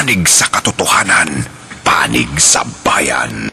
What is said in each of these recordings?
panig sa katotohanan, panig sa bayan.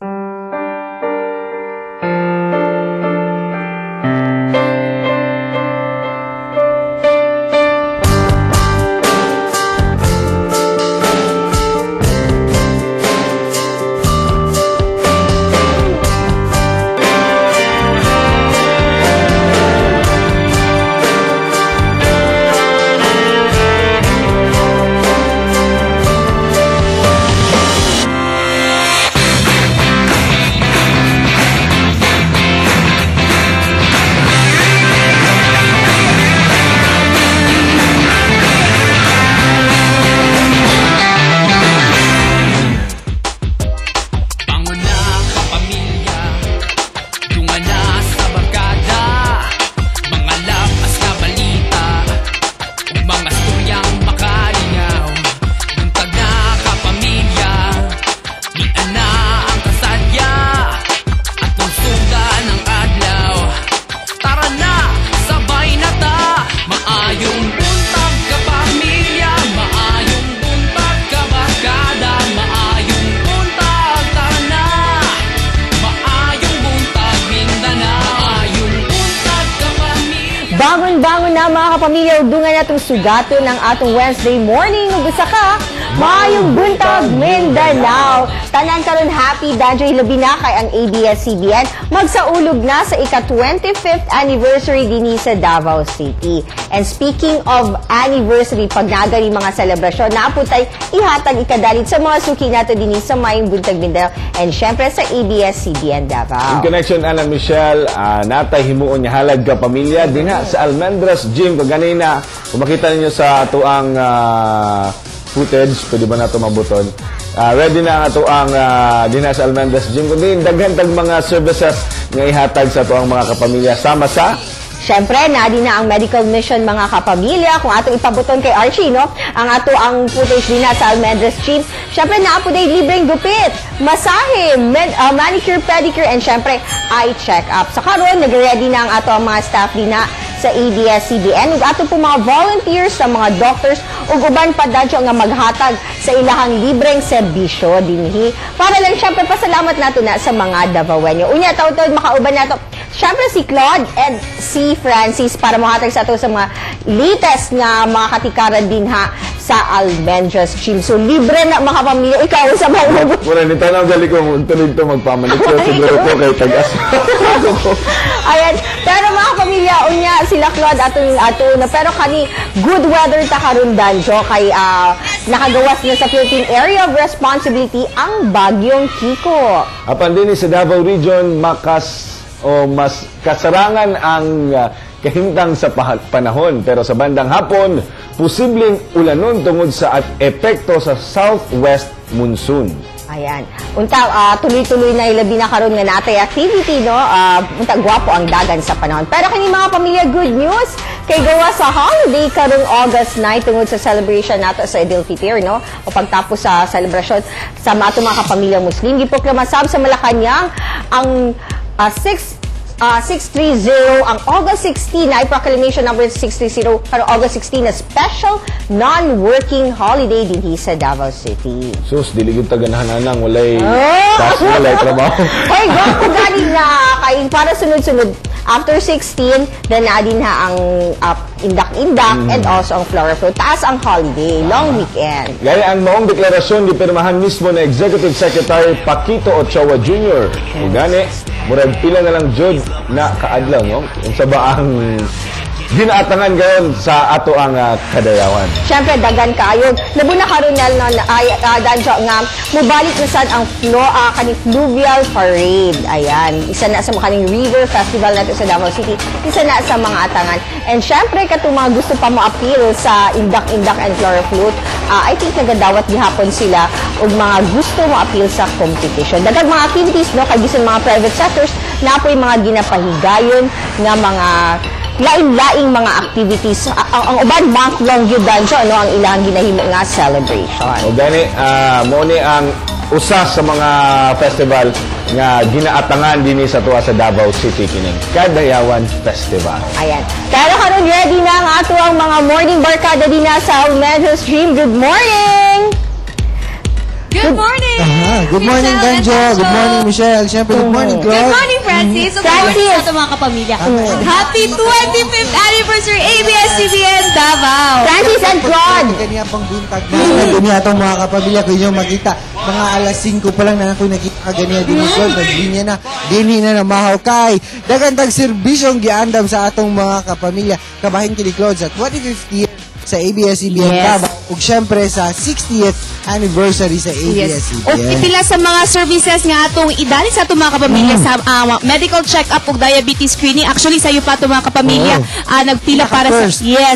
Bangon-bangon na mga kapamilya, udungan natong sugato ng atong Wednesday morning. Ugusa ka, maayong buntag Mindanao. Tanan karon happy Danjoy labi na kay ang ABS-CBN magsaulog na sa ika-25th anniversary dinhi sa Davao City. And speaking of anniversary, pag nagari mga selebrasyon, naaputay ihatag ikadalit sa mga suki nato dinhi sa maayong buntag Mindanao and syempre sa ABS-CBN Davao. In connection, Alan Michelle, natay himuon niya halag ka pamilya dinha sa Almendras Gym. Kaganina, kung makita ninyo sa atuang footage, pwede ba na ito mabuton? Ready na ang atuang dinha sa Almendras Gym. Kundi daghan tag mga services nga ihatag sa atuang mga kapamilya. Sama sa Siyempre, nadi na ang medical mission mga kapamilya. Kung ato ipabuton kay Archie, no? Ang ato ang footage din na sa Almendras Gym. Siyempre, naapo day libreng gupit, masahe, manicure, pedicure, and siyempre, eye check-up. Sa karon, nag-ready na ang ato ang mga staff din na sa ABS-CBN. Ug ato po mga volunteers, sa mga doctors, ug uban pa dadyo nga maghatag sa ilahang libreng serbisyo dinhi. Para lang siyempre pasalamat nato na sa mga Davaoenyo. Unya taud-taud makauban nato siyempre si Claude and si Francis para mahatag sa ato sa mga latest nga mga katikaran din ha sa Almendras Gym. So libre na mga pamilya, ikaw sa mga mura ni tanaw gali ko tuloy to magpamanicure siguro ko kay tagas. Ayan, pero mga pamilya unya sila Claude ato na pero kani good weather ta karon danjo kay nakagawas na sa Philippine Area of Responsibility ang bagyong Kiko. Apan din sa Davao Region mas kasarangan ang kahintang sa panahon, pero sa bandang hapon posibleng ulanon tungod sa epekto sa southwest monsoon. Ayan. Unta, tuloy-tuloy na ilabi na karon nga natay activity, no? Unta, gwapo ang dagan sa panahon. Pero kini mga pamilya, good news! Kay gawa sa holiday karong August 9 tungod sa celebration nato sa Eid al-Fitr, no? O pagtapos sa celebration sa ato mga kapamilya Muslim, giproklamasab sa Malacañang ang 630 ang August 16 ay proclamation number 630 para August 16 na special non-working holiday dinhi sa Davao City. Sus, diligid taganahan nang walay walay trabaho. Hoy, gwapo gani na kay para sunod-sunod after 16 then adin ha ang indak-indak and also ang flower flow. Taas ang holiday, long weekend. Gaya ang maong deklarasyon gipirmahan mismo na Executive Secretary Paquito Ochoa Jr. Ug gani murag pila na lang jud na kaadlaw, no? Unsa ba ang ginaatangan gayon sa ato ang kadayawan? Siyempre, dagan kayo. Labo na karon na danjo nga mubalik na sad ang kaning fluvial parade. Ayan, isa na sa kaning river festival nato sa Davao City. Isa na sa mga atangan. And siyempre, katong mga gusto pa mo-appeal sa indak-indak and flora-float, I think nagadawat gihapon sila og mga gusto mo-appeal sa competition. Dagang mga activities, no? Kay bisan mga private sectors, na po yung mga ginapahigayon nga mga lain-laing mga activities. Ang uban month-long yun danjo, no? Ang ilang ginahimo nga celebration. O gani, mo ni ang usa sa mga festival nga ginaatangan dinhi sa tuwa sa Davao City kining Kadayawan Festival. Ayan. Kaya karon ready na ang ato ang mga morning barkada din na sa Almendras Gym. Good morning! Good morning, Ganjo. Good morning, Michelle. Siyempre, good morning, Good Claude. morning, Francis. Good morning sa ating mga kapamilya. Happy 25th anniversary ABS-CBN Davao. Francis and Claude. Kanya pang buntag na ganyan itong mga kapamilya. Kung inyo makita, mga alas 5 pa lang na ako nakita ganyan din ni Claude. Naglinya na, dini na namahaw kay. Dagantang serbisyong giandam sa atong mga kapamilya. Kabahin kini Claude sa 25th year sa ABS-CBN Davao. Ug syempre sa 60th anniversary sa ABS-CBN. O pipila sa mga services nga atong idali sa atong mga kapamilya sa medical check-up ug diabetes screening. Actually sayo pa atong mga kapamilya nagpila para sa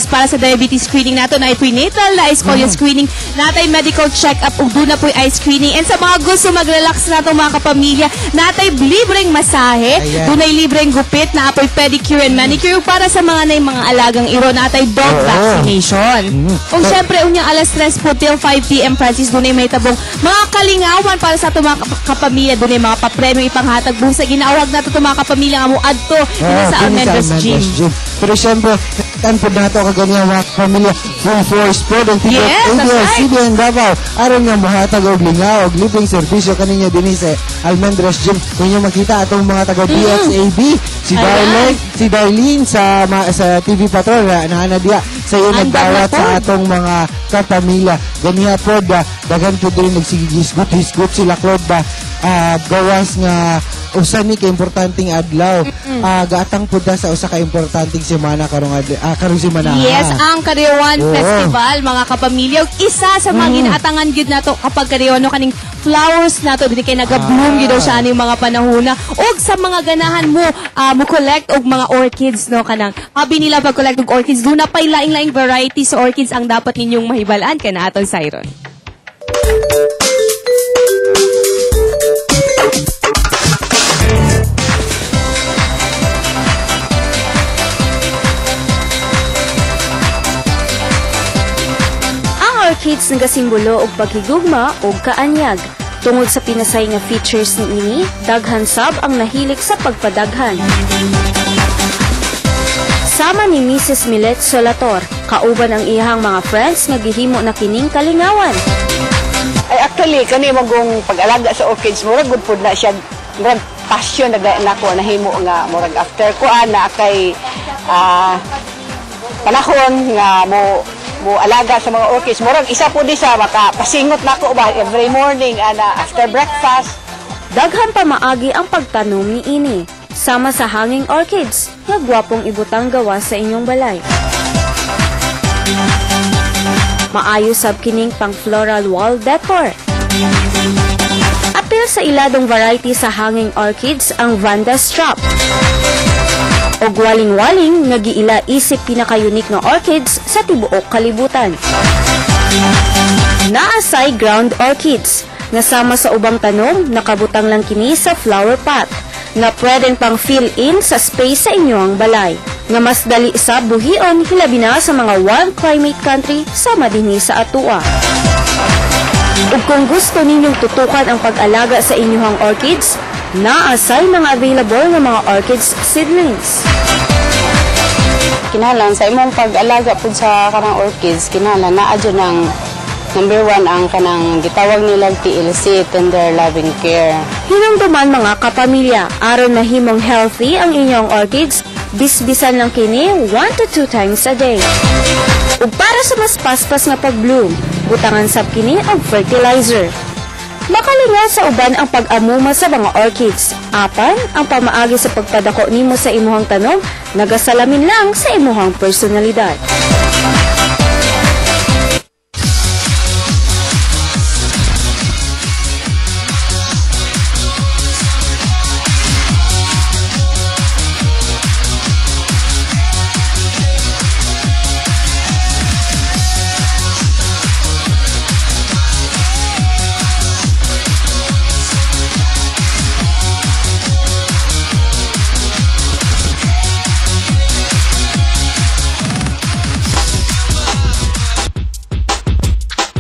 para sa diabetes screening nato na prenatal na scoliosis screening, natay medical check-up ug duna po'y eye screening. And sa mga gusto mag-relax na atong mga kapamilya, natay libreng masahe, dunay libreng gupit, na apoy pedicure and manicure ug para sa mga nay mga alagang iro, natay dog vaccination. Ug syempre unya alas 3 po till 5 p.m. Francis, dunay may tabong mga kalingawan para sa ato mga kapamilya, dunay mga papremyo ipanghatag busa ginawag nato to mga kapamilya nga mo adto sa Almendras Gym. Pero syempre, tanpod na ito kaganyan mga kapamilya, full force po ng tigot ABS-CBN Davao. Aron nga mahatag og lingaw og libreng serbisyo kaninyo din sa Almendras Gym. Kung nyo makita atong mga taga BXAB, si Darlene sa TV Patrol na diya sa iyo nagdawat sa atong mga kapamilya. Ganiya po dagan po din nagsigisgot-hisgot sila Claude ba gawas nga usa ni ka importanteng adlaw. Gaatang pud sa usa ka importanteng semana karong semana. Yes, ang Kariwan Festival mga kapamilya. Isa sa mga ginaatangan gyud nato kapag Kariwano kaning flowers nato dili kay naga-bloom gyud sa aning mga panahona. Og sa mga ganahan mo mo collect og mga orchids no kanang abi nila pag collect og orchids duna pay laing-laing varieties sa orchids ang dapat ninyong mahibalaan kana atong Siron. Orchids nagasimbolo og paghigugma og kaanyag. Tungod sa pinasay nga features ni ini, daghan sab ang nahilik sa pagpadaghan. Sama ni Mrs. Milet Solator, kauban ang ihang mga friends nga gihimo na kining kalingawan. Ay actually kani magong pag-alaga sa orchids murag gud pud na siya murag passion nako nahimo nga murag after kuan na kay panahon nga mo alaga sa mga orchids. Murag isa po di sa makapasingot nako ba every morning after breakfast. Daghan pa maagi ang pagtanom ni ini. Sama sa hanging orchids nga gwapong ibutang gawas sa inyong balay. Maayo sab kining pang floral wall decor. Apil sa iladong variety sa hanging orchids ang Vanda Strap. O waling-waling nga giila isip pinaka-unique nga orchids sa tibuok kalibutan. Naasay ground orchids nga sama sa ubang tanom nakabutang lang kini sa flower pot nga pwedeng pang fill in sa space sa inyong balay nga mas dali sa buhion hilabi na sa mga warm climate country sama dinhi sa atua. Ug kung gusto ninyong tutukan ang pag-alaga sa inyong orchids, naasay mga available nga mga orchids seedlings. Kinahanglan sa imong pag-alaga pud sa kanang orchids, kinahanglan naa jud ng number 1 ang kanang gitawag nilang TLC, tender loving care. Hinumduman mga kapamilya, aron mahimong healthy ang inyong orchids, bisbisan lang kini 1 to 2 times a day. Ug para sa mas paspas nga pag-bloom, butangan sab kini og fertilizer. Makalinga sa uban ang pag-amuma sa mga orchids. Apan, ang pamaagi sa pagpadako nimo sa imuhang tanom, nagasalamin lang sa imuhang personalidad.